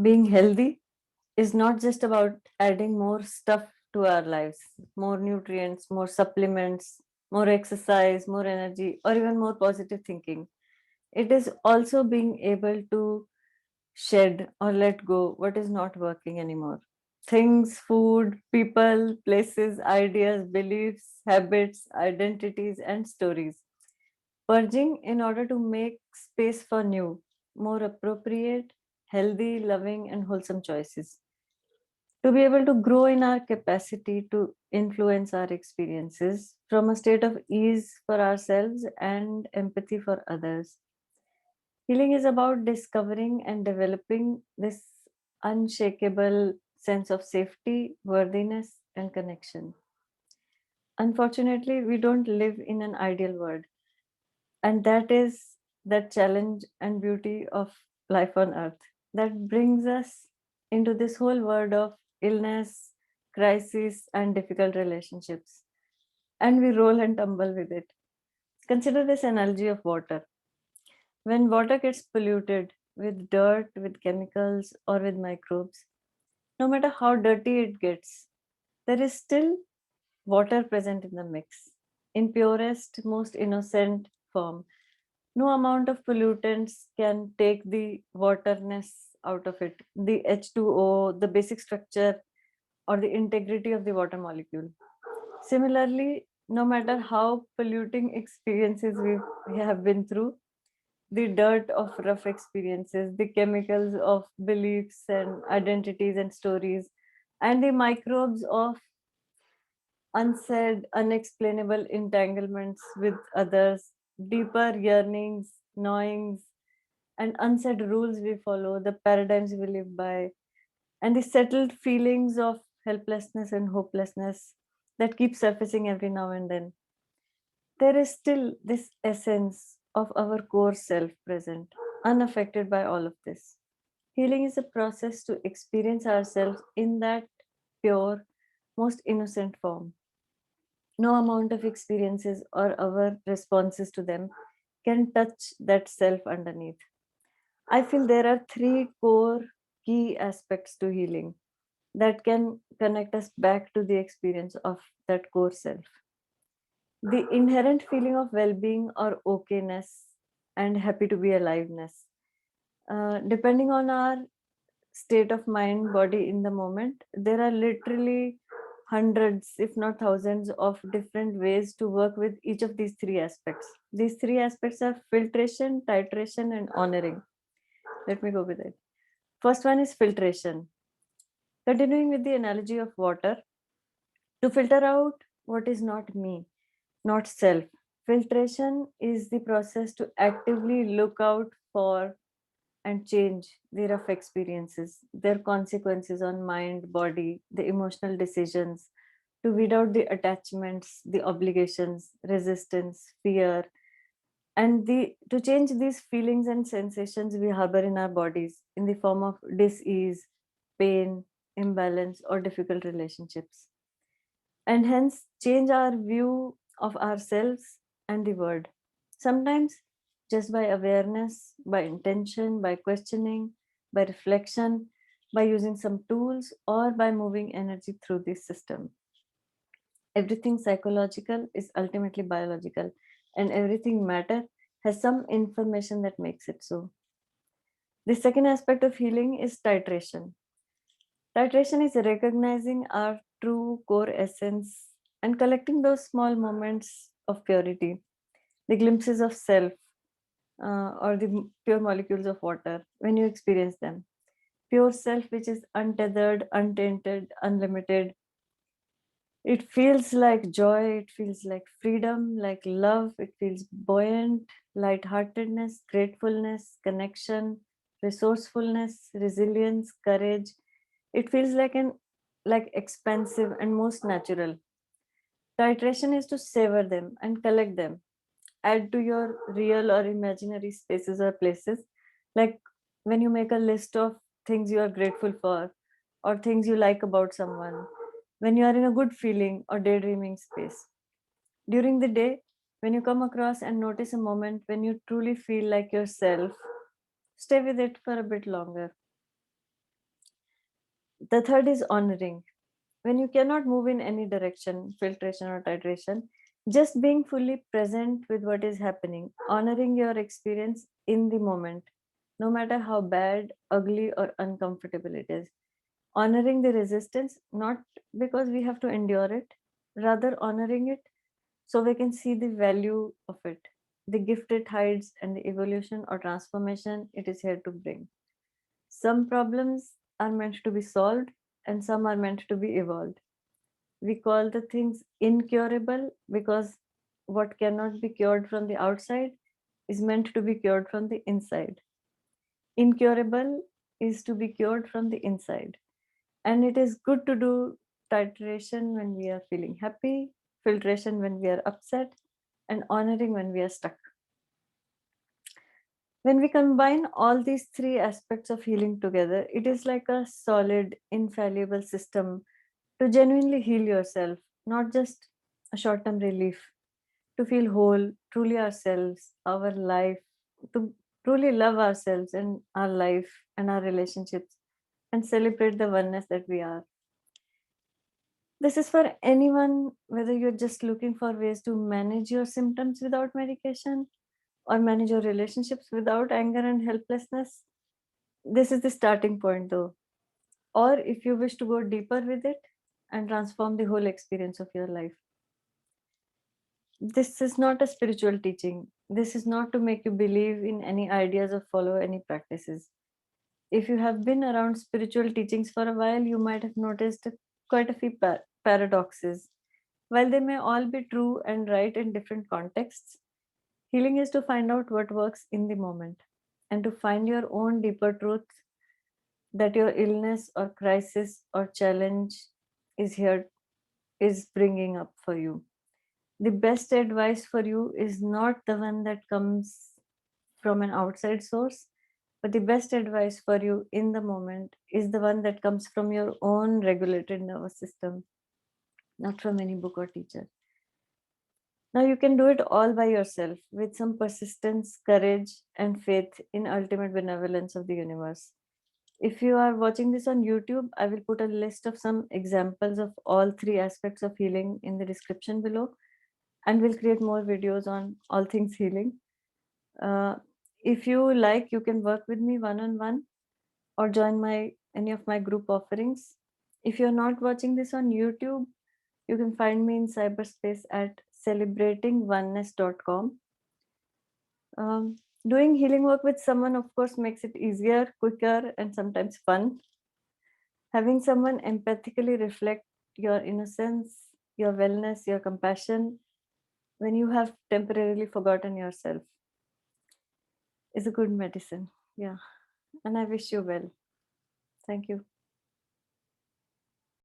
Being healthy is not just about adding more stuff to our lives, more nutrients, more supplements, more exercise, more energy, or even more positive thinking. It is also being able to shed or let go what is not working anymore. Things, food, people, places, ideas, beliefs, habits, identities, and stories. Purging in order to make space for new, more appropriate, healthy, loving, and wholesome choices. To be able to grow in our capacity to influence our experiences from a state of ease for ourselves and empathy for others. Healing is about discovering and developing this unshakable sense of safety, worthiness, and connection. Unfortunately, we don't live in an ideal world, and that is the challenge and beauty of life on earth that brings us into this whole world of illness, crisis, and difficult relationships. And we roll and tumble with it. Consider this analogy of water. When water gets polluted with dirt, with chemicals, or with microbes, no matter how dirty it gets, there is still water present in the mix, in purest, most innocent form. No amount of pollutants can take the waterness out of it, the H2O, the basic structure, or the integrity of the water molecule. Similarly, no matter how polluting experiences we have been through, the dirt of rough experiences, the chemicals of beliefs and identities and stories, and the microbes of unsaid, unexplainable entanglements with others, deeper yearnings, gnawings, and unsaid rules we follow, the paradigms we live by, and the settled feelings of helplessness and hopelessness that keep surfacing every now and then. There is still this essence of our core self present, unaffected by all of this. Healing is a process to experience ourselves in that pure, most innocent form. No amount of experiences or our responses to them can touch that self underneath. I feel there are three core key aspects to healing that can connect us back to the experience of that core self. The inherent feeling of well being or okayness and happy to be aliveness. Depending on our state of mind, body in the moment, there are literally hundreds, if not thousands, of different ways to work with each of these three aspects. These three aspects are filtration, titration, and honoring. Let me go with it. First one is filtration. Continuing with the analogy of water, to filter out what is not me, not self. Filtration is the process to actively look out for and change the rough experiences, their consequences on mind, body, the emotional decisions, to weed out the attachments, the obligations, resistance, fear, and the to change these feelings and sensations we harbor in our bodies in the form of dis-ease, pain, imbalance, or difficult relationships, and hence change our view of ourselves and the world. Sometimes just by awareness, by intention, by questioning, by reflection, by using some tools, or by moving energy through this system. Everything psychological is ultimately biological, and everything matter has some information that makes it so. The second aspect of healing is titration. Titration is recognizing our true core essence and collecting those small moments of purity, the glimpses of self, or the pure molecules of water when you experience them. Pure self, which is untethered, untainted, unlimited. It feels like joy, it feels like freedom, like love, it feels buoyant, lightheartedness, gratefulness, connection, resourcefulness, resilience, courage. It feels like expansive and most natural. Titration is to savor them and collect them. Add to your real or imaginary spaces or places. Like when you make a list of things you are grateful for or things you like about someone, when you are in a good feeling or daydreaming space. During the day, when you come across and notice a moment when you truly feel like yourself, stay with it for a bit longer. The third is honoring. When you cannot move in any direction, filtration or titration, just being fully present with what is happening, honoring your experience in the moment, no matter how bad, ugly, or uncomfortable it is. Honoring the resistance, not because we have to endure it, rather honoring it so we can see the value of it, the gift it hides, and the evolution or transformation it is here to bring. Some problems are meant to be solved, and some are meant to be evolved. We call the things incurable because what cannot be cured from the outside is meant to be cured from the inside. Incurable is to be cured from the inside. And it is good to do titration when we are feeling happy, filtration when we are upset, and honoring when we are stuck. When we combine all these three aspects of healing together, it is like a solid, infallible system to genuinely heal yourself, not just a short term relief, to feel whole, truly ourselves, our life, to truly love ourselves and our life and our relationships, and celebrate the oneness that we are. This is for anyone, whether you're just looking for ways to manage your symptoms without medication or manage your relationships without anger and helplessness. This is the starting point, though. Or if you wish to go deeper with it and transform the whole experience of your life. This is not a spiritual teaching. This is not to make you believe in any ideas or follow any practices. If you have been around spiritual teachings for a while, you might have noticed quite a few paradoxes. While they may all be true and right in different contexts, healing is to find out what works in the moment and to find your own deeper truth that your illness or crisis or challenge is here is bringing up for you. The best advice for you is not the one that comes from an outside source, but the best advice for you in the moment is the one that comes from your own regulated nervous system, not from any book or teacher. Now you can do it all by yourself with some persistence, courage, and faith in ultimate benevolence of the universe. If you are watching this on YouTube, I will put a list of some examples of all three aspects of healing in the description below, and we'll create more videos on all things healing. Uh, if you like, you can work with me one on one or join my any of my group offerings. If you're not watching this on YouTube, you can find me in cyberspace at celebratingoneness.com. Doing healing work with someone, of course, makes it easier, quicker, and sometimes fun. Having someone empathically reflect your innocence, your wellness, your compassion when you have temporarily forgotten yourself is a good medicine. Yeah. And I wish you well. Thank you.